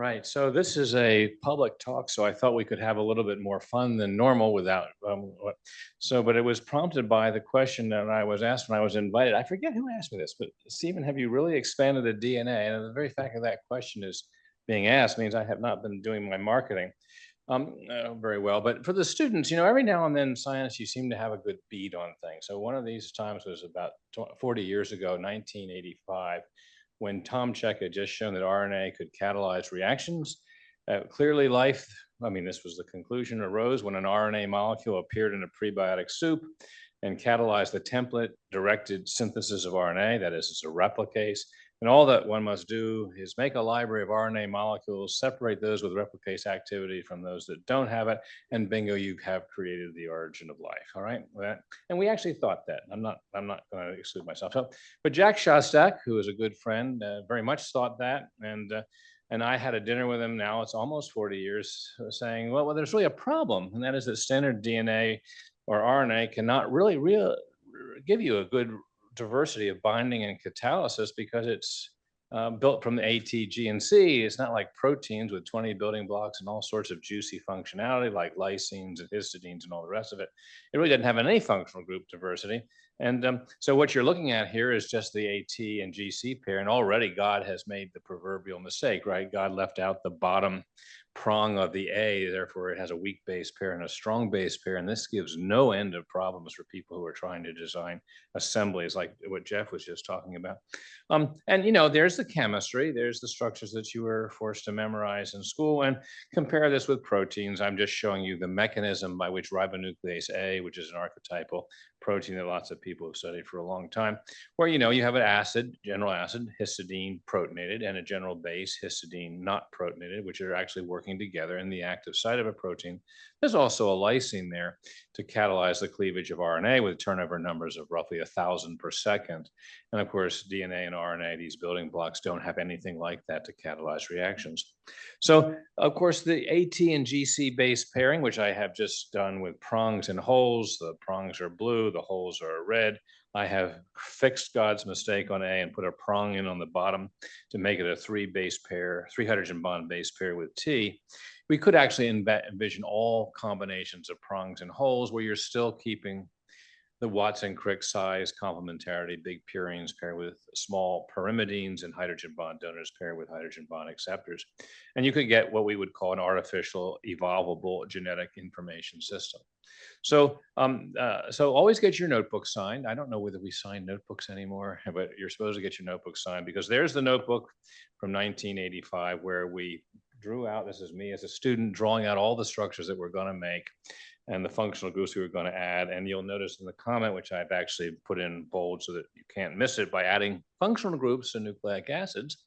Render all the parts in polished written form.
right. So this is a public talk, so I thought we could have a little bit more fun than normal without. But it was prompted by the question that I was asked when I was invited. I forget who asked me this, but Stephen, have you really expanded the DNA? And the very fact of that question is being asked means I have not been doing my marketing very well. But for the students, every now and then, science, you seem to have a good beat on things. So one of these times was about 40 years ago, 1985, when Tom Check had just shown that RNA could catalyze reactions. Clearly, life, this was the conclusion, arose when an RNA molecule appeared in a prebiotic soup and catalyzed the template directed synthesis of RNA, that is, it's a replicase. And all that one must do is make a library of RNA molecules, separate those with replicase activity from those that don't have it, and bingo, you have created the origin of life. All right, and we actually thought that. I'm not going to exclude myself. But Jack Szostak, who is a good friend, very much thought that, and I had a dinner with him. Now it's almost 40 years, saying, well, there's really a problem, and that is that standard DNA or RNA cannot really give you a good diversity of binding and catalysis because it's built from the A, T, G, and C. It's not like proteins with 20 building blocks and all sorts of juicy functionality like lysines and histidines and all the rest of it. It really doesn't have any functional group diversity. And so what you're looking at here is just the AT and GC pair. And already God has made the proverbial mistake, right? God left out the bottom prong of the A, therefore it has a weak base pair and a strong base pair. And this gives no end of problems for people who are trying to design assemblies like what Jeff was just talking about. There's the chemistry, there's the structures that you were forced to memorize in school, and compare this with proteins. I'm just showing you the mechanism by which ribonuclease A, which is an archetypal protein that lots of people have studied for a long time, where you have an acid, general acid, histidine protonated, and a general base, histidine not protonated, which are actually working together in the active site of a protein. There's also a lysine there to catalyze the cleavage of RNA with turnover numbers of roughly 1,000 per second. And of course, DNA and RNA, these building blocks, don't have anything like that to catalyze reactions. So, of course, the AT and GC base pairing, which I have just done with prongs and holes, the prongs are blue, the holes are red. I have fixed God's mistake on A and put a prong in on the bottom to make it a three hydrogen bond base pair with T. We could actually envision all combinations of prongs and holes where you're still keeping the Watson-Crick size complementarity, big purines pair with small pyrimidines and hydrogen bond donors pair with hydrogen bond acceptors. And you could get what we would call an artificial evolvable genetic information system. So always get your notebook signed. I don't know whether we sign notebooks anymore, but you're supposed to get your notebook signed because there's the notebook from 1985 where we drew out, this is me as a student drawing out all the structures that we're going to make and the functional groups we were going to add. And you'll notice in the comment, which I've actually put in bold so that you can't miss it, by adding functional groups to nucleic acids,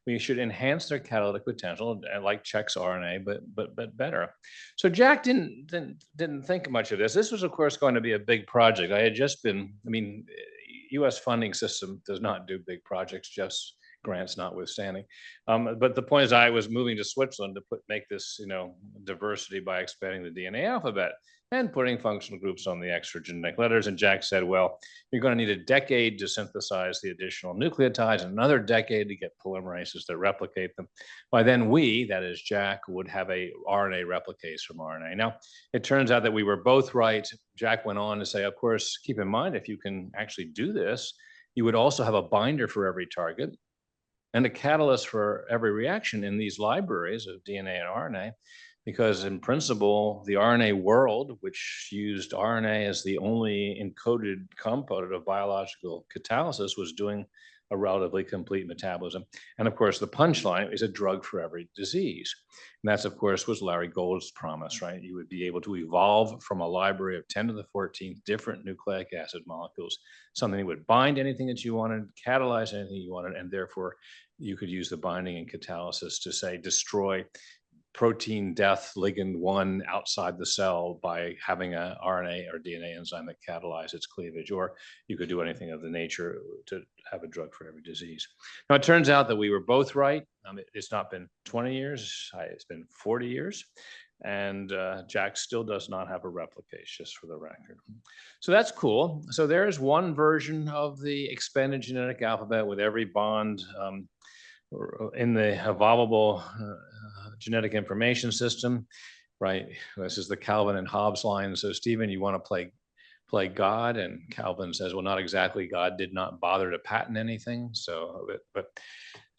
we should enhance their catalytic potential, like Check's RNA, but better. So Jack didn't think much of this. This was, of course, going to be a big project. I had just been, U.S. funding system does not do big projects, just grants notwithstanding. But the point is I was moving to Switzerland to make this, diversity by expanding the DNA alphabet and putting functional groups on the extra genetic letters. And Jack said, well, you're going to need a decade to synthesize the additional nucleotides and another decade to get polymerases that replicate them. By then we, that is Jack, would have a RNA replicase from RNA. Now, it turns out that we were both right. Jack went on to say, of course, keep in mind, if you can actually do this, you would also have a binder for every target and a catalyst for every reaction in these libraries of DNA and RNA, because in principle, the RNA world, which used RNA as the only encoded component of biological catalysis, was doing a relatively complete metabolism. And of course, the punchline is a drug for every disease. And that's, of course, was Larry Gold's promise, right? You would be able to evolve from a library of 10 to the 14th different nucleic acid molecules, something that would bind anything that you wanted, catalyze anything you wanted, and therefore you could use the binding and catalysis to, say, destroy protein death ligand 1 outside the cell by having a RNA or DNA enzyme that catalyzes its cleavage, or you could do anything of the nature to have a drug for every disease. Now, it turns out that we were both right. It's not been 20 years, it's been 40 years. And Jack still does not have a replicase, just for the record. So that's cool. So there's one version of the expanded genetic alphabet with every bond in the evolvable genetic information system, right? This is the Calvin and Hobbes line. So Stephen, you want to play God? And Calvin says, well, not exactly. God did not bother to patent anything. So, but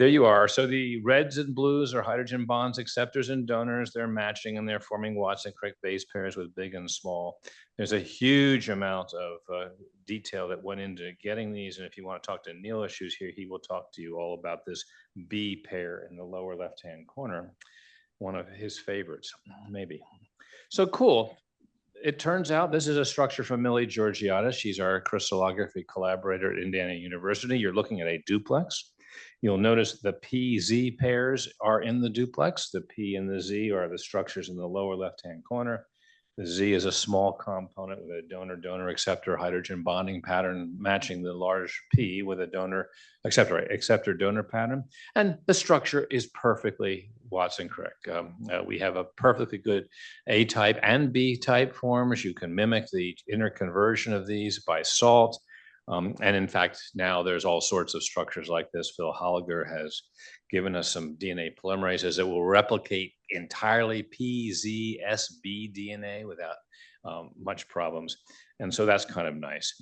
there you are. So the reds and blues are hydrogen bonds, acceptors and donors. They're matching and they're forming Watson-Crick base pairs with big and small. There's a huge amount of detail that went into getting these. And if you want to talk to Neil Issues here, he will talk to you all about this B pair in the lower left-hand corner, one of his favorites, maybe. So cool. It turns out this is a structure from Millie Georgiades. She's our crystallography collaborator at Indiana University. You're looking at a duplex. You'll notice the PZ pairs are in the duplex. The P and the Z are the structures in the lower left-hand corner. The Z is a small component with a donor-donor acceptor hydrogen bonding pattern matching the large P with a donor acceptor-donor pattern. And the structure is perfectly Watson-Crick. We have a perfectly good A-type and B-type forms. You can mimic the interconversion of these by salt. And in fact, now there's all sorts of structures like this. Phil Holliger has given us some DNA polymerases that will replicate entirely PZSB DNA without much problems. And so that's kind of nice.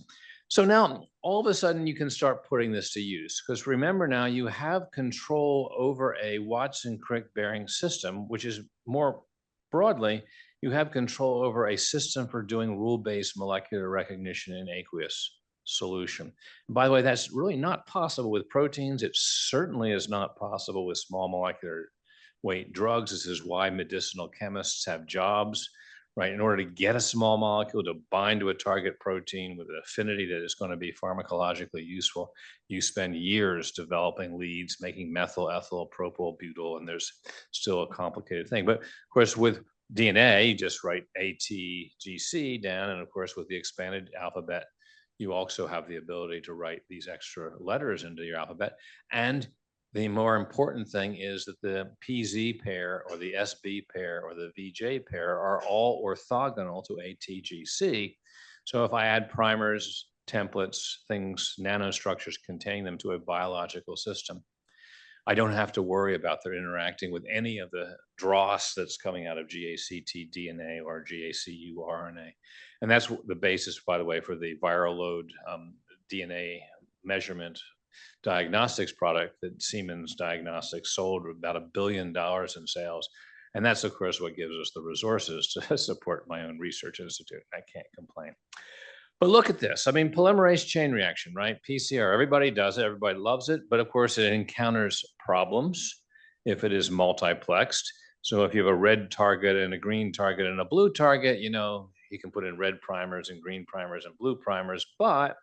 So now all of a sudden you can start putting this to use, because remember now you have control over a Watson-Crick bearing system, which is more broadly, you have control over a system for doing rule-based molecular recognition in aqueous solution. And by the way, that's really not possible with proteins. It certainly is not possible with small molecular weight drugs. This is why medicinal chemists have jobs, right? In order to get a small molecule to bind to a target protein with an affinity that is going to be pharmacologically useful, you spend years developing leads, making methyl, ethyl, propyl, butyl, and there's still a complicated thing. But of course, with DNA, you just write ATGC down, and of course, with the expanded alphabet, you also have the ability to write these extra letters into your alphabet. And the more important thing is that the PZ pair or the SB pair or the VJ pair are all orthogonal to ATGC. So if I add primers, templates, things, nanostructures containing them to a biological system, I don't have to worry about their interacting with any of the dross that's coming out of GACT DNA or GACU RNA. And that's the basis, by the way, for the viral load DNA measurement diagnostics product that Siemens Diagnostics sold about $1 billion in sales. And that's, of course, what gives us the resources to support my own research institute. I can't complain. But look at this. I mean, polymerase chain reaction, right? PCR, everybody does it, everybody loves it, but of course it encounters problems if it is multiplexed. So if you have a red target and a green target and a blue target, you know, you can put in red primers and green primers and blue primers, but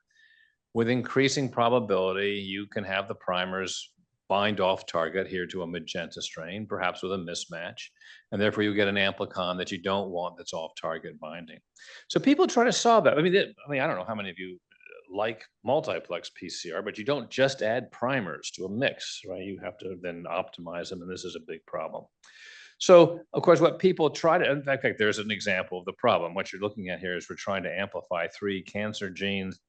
with increasing probability, you can have the primers bind off target here to a magenta strain, perhaps with a mismatch, and therefore you get an amplicon that you don't want that's off target binding. So people try to solve that. I mean, I don't know how many of you like multiplex PCR, but you don't just add primers to a mix, right? You have to then optimize them, and this is a big problem. So, of course, what people try to, in fact, there's an example of the problem. What you're looking at here is we're trying to amplify 3 cancer genes.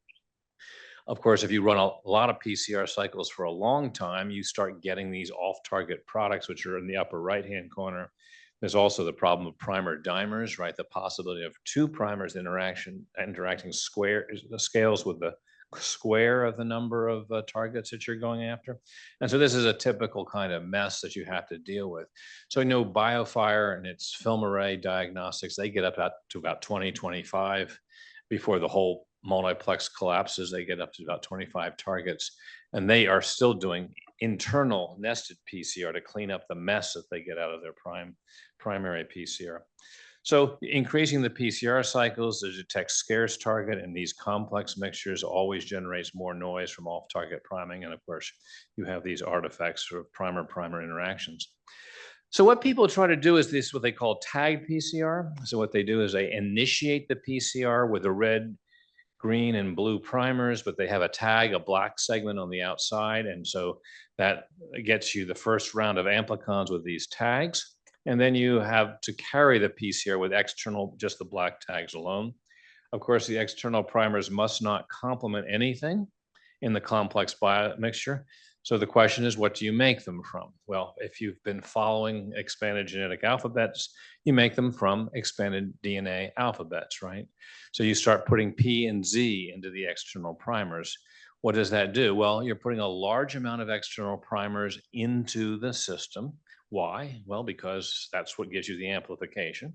Of course, if you run a lot of PCR cycles for a long time, you start getting these off-target products, which are in the upper right-hand corner. There's also the problem of primer dimers, right? The possibility of 2 primers interacting scales with the square of the number of targets that you're going after. And so this is a typical kind of mess that you have to deal with. So BioFire and its film array diagnostics, they get up to about 2025 before the whole multiplex collapses. They get up to about 25 targets, and they are still doing internal nested PCR to clean up the mess that they get out of their primary PCR. So increasing the PCR cycles to detect scarce target in these complex mixtures always generates more noise from off-target priming. And of course, you have these artifacts of primer-primer interactions. So what people try to do is this, what they call tagged PCR. So what they do is they initiate the PCR with the red, green, and blue primers, but they have a tag, a black segment on the outside. And so that gets you the first round of amplicons with these tags. And then you have to carry the PCR with external, just the black tags alone. Of course, the external primers must not complement anything in the complex bio mixture. So the question is, what do you make them from? Well, if you've been following expanded genetic alphabets, you make them from expanded DNA alphabets, right? So you start putting P and Z into the external primers. What does that do? Well, you're putting a large amount of external primers into the system. Why? Well, because that's what gives you the amplification,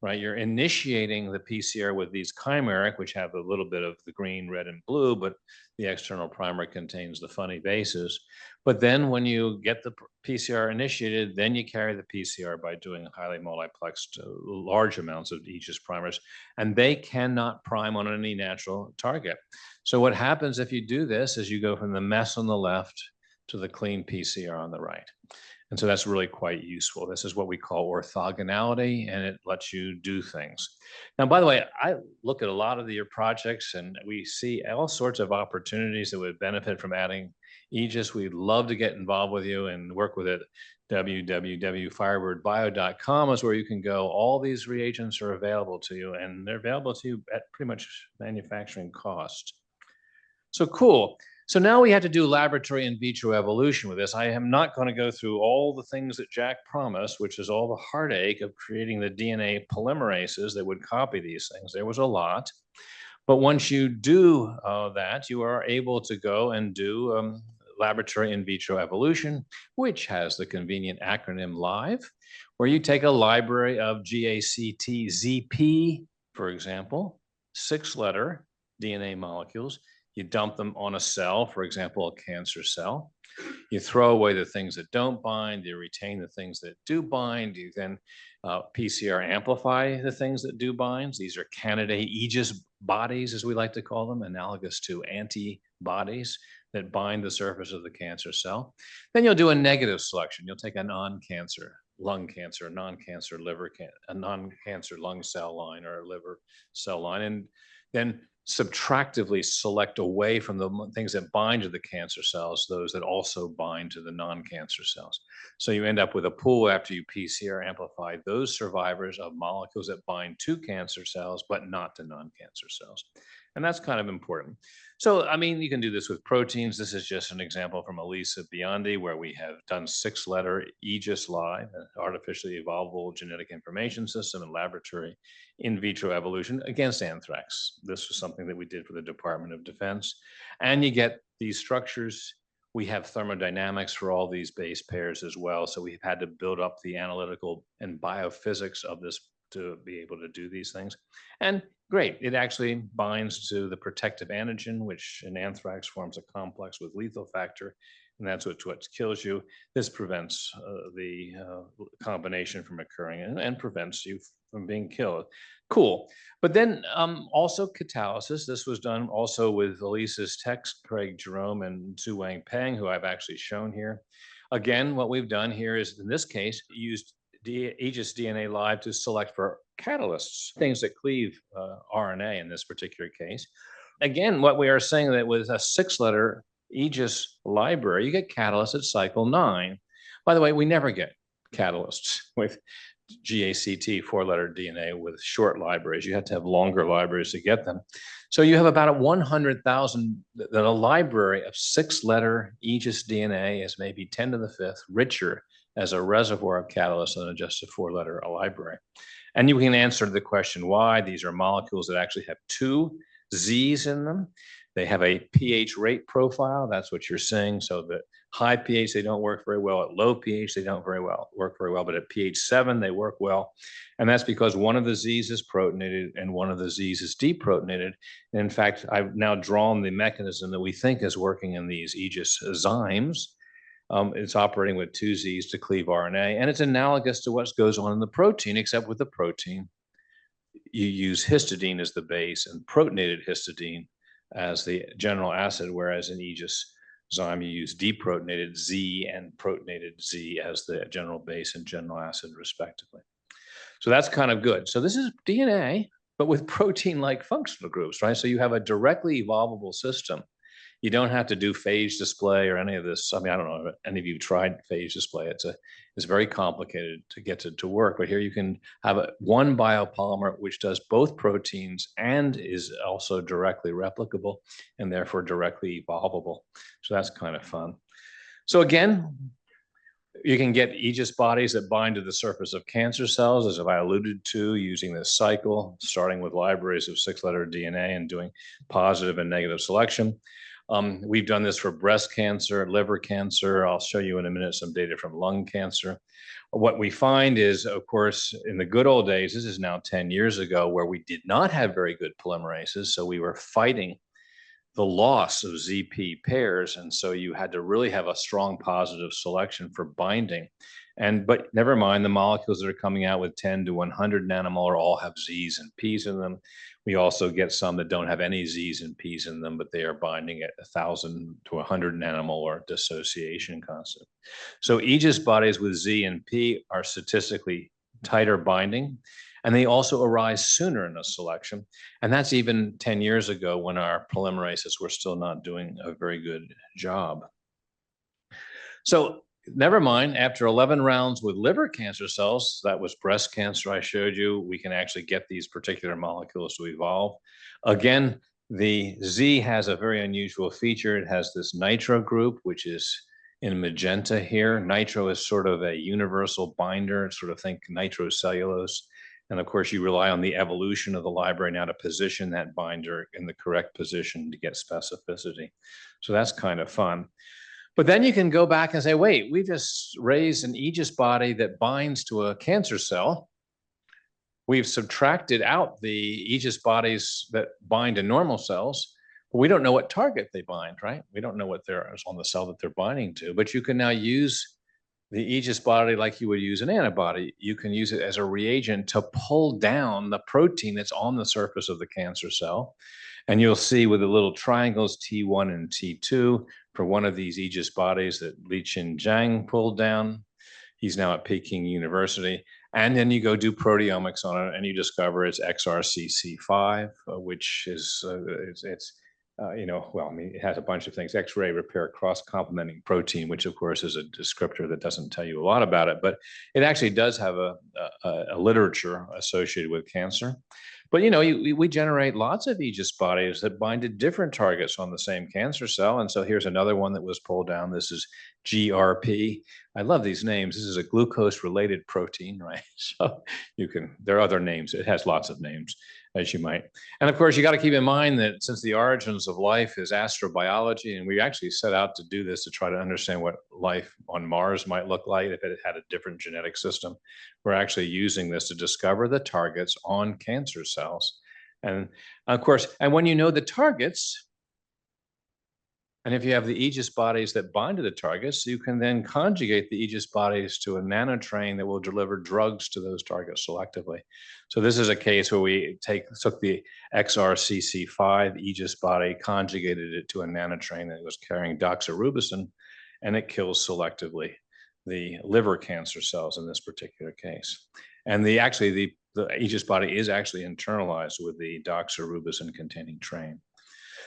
right? You're initiating the PCR with these chimeric, which have a little bit of the green, red, and blue, but the external primer contains the funny bases. But then when you get the PCR initiated, then you carry the PCR by doing highly multiplexed large amounts of AEGIS primers, and they cannot prime on any natural target. So what happens if you do this is you go from the mess on the left to the clean PCR on the right. And so that's really quite useful. This is what we call orthogonality, and it lets you do things. Now, by the way, I look at a lot of your projects and we see all sorts of opportunities that would benefit from adding AEGIS. We'd love to get involved with you and work with it. www.firebirdbio.com is where you can go. All these reagents are available to you, and they're available to you at pretty much manufacturing cost. So cool. So now we have to do laboratory in vitro evolution with this. I am not going to go through all the things that Jack promised, which is all the heartache of creating the DNA polymerases that would copy these things. There was a lot. But once you do that, you are able to go and do laboratory in vitro evolution, which has the convenient acronym LIVE, where you take a library of GACT-ZP, for example, 6-letter DNA molecules. You dump them on a cell, for example, a cancer cell. You throw away the things that don't bind, you retain the things that do bind, you then PCR amplify the things that do bind. These are candidate AEGIS bodies, as we like to call them, analogous to antibodies that bind the surface of the cancer cell. Then you'll do a negative selection. You'll take a non-cancer lung cancer, non-cancer liver, a non-cancer lung cell line or a liver cell line, and then subtractively select away from the things that bind to the cancer cells, those that also bind to the non-cancer cells. So you end up with a pool after you PCR amplify those survivors of molecules that bind to cancer cells, but not to non-cancer cells. And that's kind of important. So, I mean, you can do this with proteins. This is just an example from Elisa Biondi, where we have done 6-letter AEGIS live, an artificially evolvable genetic information system and laboratory in vitro evolution against anthrax. This was something that we did for the Department of Defense. And you get these structures. We have thermodynamics for all these base pairs as well. So we've had to build up the analytical and biophysics of this to be able to do these things. And great, it actually binds to the protective antigen, which in anthrax forms a complex with lethal factor, and that's what kills you. This prevents the combination from occurring and prevents you from being killed. Cool. But then also catalysis. This was done also with Elisa's techs, Craig Jerome and Zhu Wang Peng, who I've actually shown here. Again, what we've done here is, in this case, used AEGIS DNA Live to select for catalysts, things that cleave RNA in this particular case. Again, what we are saying that with a 6-letter AEGIS library, you get catalysts at cycle 9. By the way, we never get catalysts with GACT 4-letter DNA with short libraries. You have to have longer libraries to get them. So you have about 100,000, that a library of 6-letter AEGIS DNA is maybe 10 to the 5th richer as a reservoir of catalysts than just a 4-letter library. And you can answer the question why. These are molecules that actually have 2 Z's in them. They have a pH rate profile. That's what you're seeing. So the high pH, they don't work very well. At low pH, they don't work very well. But at pH 7, they work well. And that's because one of the Z's is protonated and one of the Z's is deprotonated. And in fact, I've now drawn the mechanism that we think is working in these AEGIS zymes. It's operating with 2 Z's to cleave RNA. And it's analogous to what goes on in the protein, except with the protein, you use histidine as the base and protonated histidine as the general acid, whereas in AEGIS zyme, you use deprotonated Z and protonated Z as the general base and general acid, respectively. So that's kind of good. So this is DNA, but with protein-like functional groups, right? So you have a directly evolvable system. You don't have to do phage display or any of this. I mean, I don't know if any of you tried phage display. It's very complicated to get to work. But here you can have one biopolymer which does both proteins and is also directly replicable and therefore directly evolvable. So that's kind of fun. So again, you can get Aegis bodies that bind to the surface of cancer cells, as I alluded to, using this cycle, starting with libraries of 6-letter DNA and doing positive and negative selection. We've done this for breast cancer, liver cancer. I'll show you in a minute some data from lung cancer. What we find is, of course, in the good old days, this is now 10 years ago, where we did not have very good polymerases, so we were fighting the loss of ZP pairs. And so you had to really have a strong positive selection for binding. But never mind, the molecules that are coming out with 10 to 100 nanomolar all have Z's and P's in them. We also get some that don't have any Z's and P's in them, but they are binding at 1,000 to 100 nanomolar dissociation constant. So Aegis bodies with Z and P are statistically tighter binding, and they also arise sooner in a selection. And that's even 10 years ago when our polymerases were still not doing a very good job. So never mind, after 11 rounds with liver cancer cells, that was breast cancer I showed you, we can actually get these particular molecules to evolve. Again, the Z has a very unusual feature. It has this nitro group, which is in magenta here. Nitro is sort of a universal binder, sort of think nitrocellulose. And of course, you rely on the evolution of the library now to position that binder in the correct position to get specificity. So that's kind of fun. But then you can go back and say, wait, we just raised an Aegis body that binds to a cancer cell. We've subtracted out the Aegis bodies that bind to normal cells, but we don't know what target they bind, right? We don't know what there is on the cell that they're binding to, but you can now use the Aegis body like you would use an antibody. You can use it as a reagent to pull down the protein that's on the surface of the cancer cell. And you'll see with the little triangles, T1 and T2, for one of these Aegis bodies that Li-Chin Zhang pulled down. He's now at Peking University. And then you go do proteomics on it, and you discover it's XRCC5, which is, well, I mean, it has a bunch of things, X-ray repair cross-complementing protein, which of course is a descriptor that doesn't tell you a lot about it, but it actually does have a literature associated with cancer. But, we generate lots of Aegis bodies that bind to different targets on the same cancer cell. And so here's another one that was pulled down. This is GRP. I love these names. This is a glucose-related protein, right? So there are other names. It has lots of names, as you might. And of course, you got to keep in mind that since the origins of life is astrobiology, and we actually set out to do this to try to understand what life on Mars might look like if it had a different genetic system, we're actually using this to discover the targets on cancer cells. And of course, and when you know the targets, and if you have the Aegis bodies that bind to the targets, you can then conjugate the Aegis bodies to a nanotrain that will deliver drugs to those targets selectively. So this is a case where we took the XRCC5 Aegis body, conjugated it to a nanotrain that was carrying doxorubicin, and it kills selectively the liver cancer cells in this particular case. And the Aegis body is actually internalized with the doxorubicin containing train.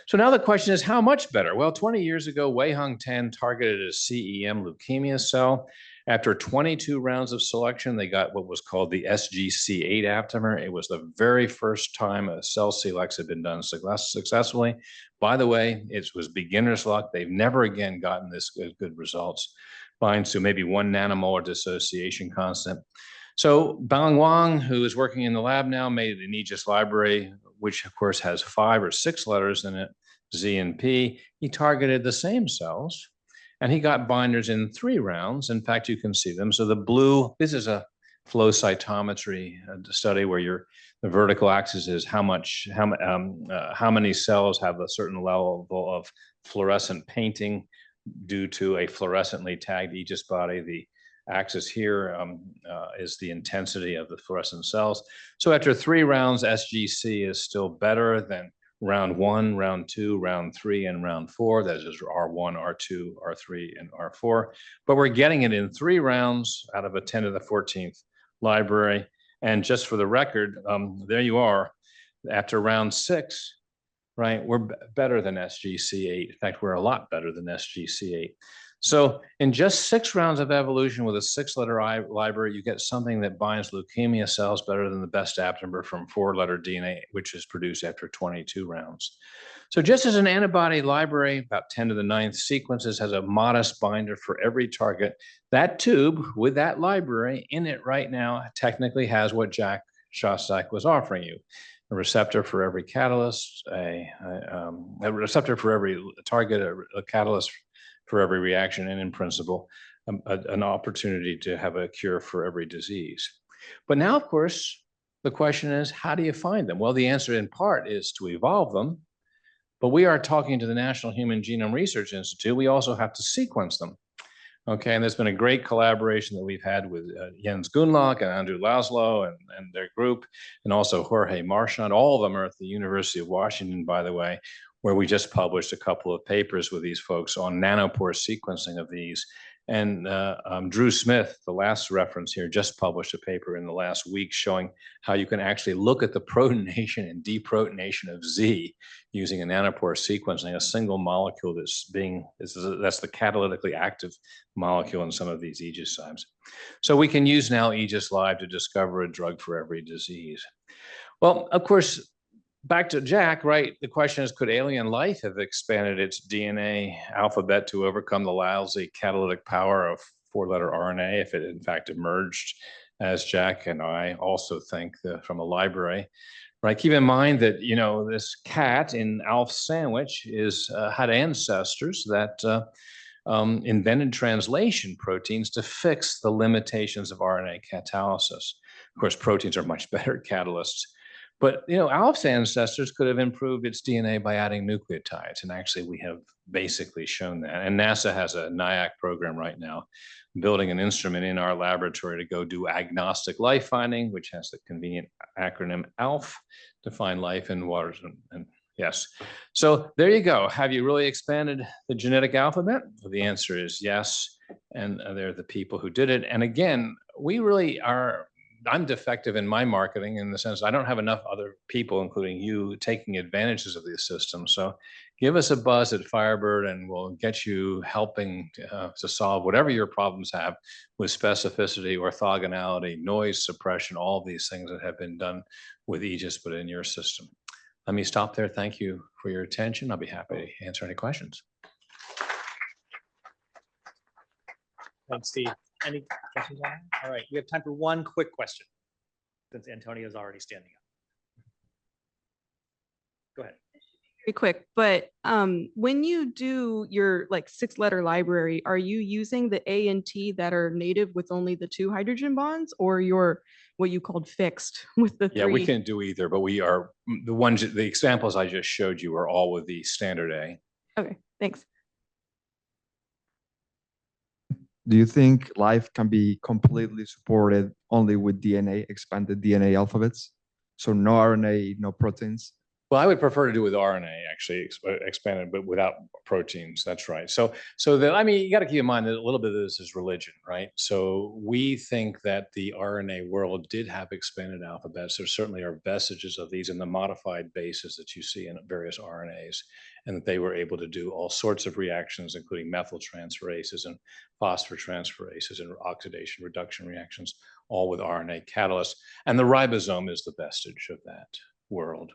So now the question is, how much better? Well, 20 years ago, Weiheng Tan targeted a CEM leukemia cell. After 22 rounds of selection, they got what was called the SGC8 aptamer. It was the very first time a cell Celex had been done successfully. By the way, it was beginner's luck. They've never again gotten this good results. Binds to maybe 1 nanomolar dissociation constant. So Bang Wang, who is working in the lab now, made an Aegis library, which of course has 5 or 6 letters in it, Z and P. He targeted the same cells, and he got binders in 3 rounds. In fact, you can see them. So the blue, this is a flow cytometry study where the vertical axis is how many cells have a certain level of fluorescent painting due to a fluorescently tagged Aegis body. The axis here is the intensity of the fluorescent cells. So after 3 rounds, SGC is still better than round 1, round 2, round 3, and round 4. That is R1, R2, R3, and R4. But we're getting it in 3 rounds out of a 10 to the 14th library. And just for the record, there you are. After round 6, right, we're better than SGC8. In fact, we're a lot better than SGC8. So in just 6 rounds of evolution with a 6-letter library, you get something that binds leukemia cells better than the best aptamer from 4-letter DNA, which is produced after 22 rounds. So just as an antibody library, about 10 to the 9th sequences, has a modest binder for every target, that tube with that library in it right now technically has what Jack Szostak was offering you. A receptor for every catalyst, a receptor for every target, a catalyst for every reaction, and in principle, an opportunity to have a cure for every disease. But now, of course, the question is, how do you find them? Well, the answer in part is to evolve them, but we are talking to the National Human Genome Research Institute. We also have to sequence them. Okay, and there's been a great collaboration that we've had with Jens Gunlock and Andrew Laszlo and their group, and also Jorge Marchand. All of them are at the University of Washington, by the way, where we just published a couple of papers with these folks on nanopore sequencing of these. And Drew Smith, the last reference here, just published a paper in the last week showing how you can actually look at the protonation and deprotonation of Z using a nanopore sequencing, a single molecule that's the catalytically active molecule in some of these AEGIS-cymes. So we can use now AEGIS Live to discover a drug for every disease. Well, of course, back to Jack, right? The question is, could alien life have expanded its DNA alphabet to overcome the lousy catalytic power of 4-letter RNA if it in fact emerged, as Jack and I also think, from a library? Right. Keep in mind that, you know, this cat in Alf's sandwich had ancestors that invented translation proteins to fix the limitations of RNA catalysis. Of course, proteins are much better catalysts. But, you know, Alf's ancestors could have improved its DNA by adding nucleotides. And actually, we have basically shown that. And NASA has a NIAC program right now, building an instrument in our laboratory to go do agnostic life finding, which has the convenient acronym ALF, to find life in waters. And yes. So there you go. Have you really expanded the genetic alphabet? Well, the answer is yes. And they're the people who did it. And again, we really are. I'm defective in my marketing in the sense I don't have enough other people, including you, taking advantages of these systems. So give us a buzz at Firebird and we'll get you helping to solve whatever your problems have with specificity, orthogonality, noise suppression, all these things that have been done with AEGIS, but in your system. Let me stop there. Thank you for your attention. I'll be happy to answer any questions. Thanks, Steve. Any questions on that? All right, we have time for one quick question, since Antonio is already standing up. Go ahead. Very quick, but when you do your 6-letter library, are you using the A and T that are native with only the 2 hydrogen bonds, or your what you called fixed with the 3? Yeah, we can do either, but we are the examples I just showed you are all with the standard A. Okay, thanks. Do you think life can be completely supported only with DNA, expanded DNA alphabets? So no RNA, no proteins? Well, I would prefer to do with RNA, actually, expanded, but without proteins. That's right. So that, I mean, you got to keep in mind that a little bit of this is religion, right? So we think that the RNA world did have expanded alphabets. There certainly are vestiges of these in the modified bases that you see in various RNAs, and that they were able to do all sorts of reactions, including methyltransferases and phosphotransferases and oxidation reduction reactions, all with RNA catalysts. And the ribosome is the vestige of that world.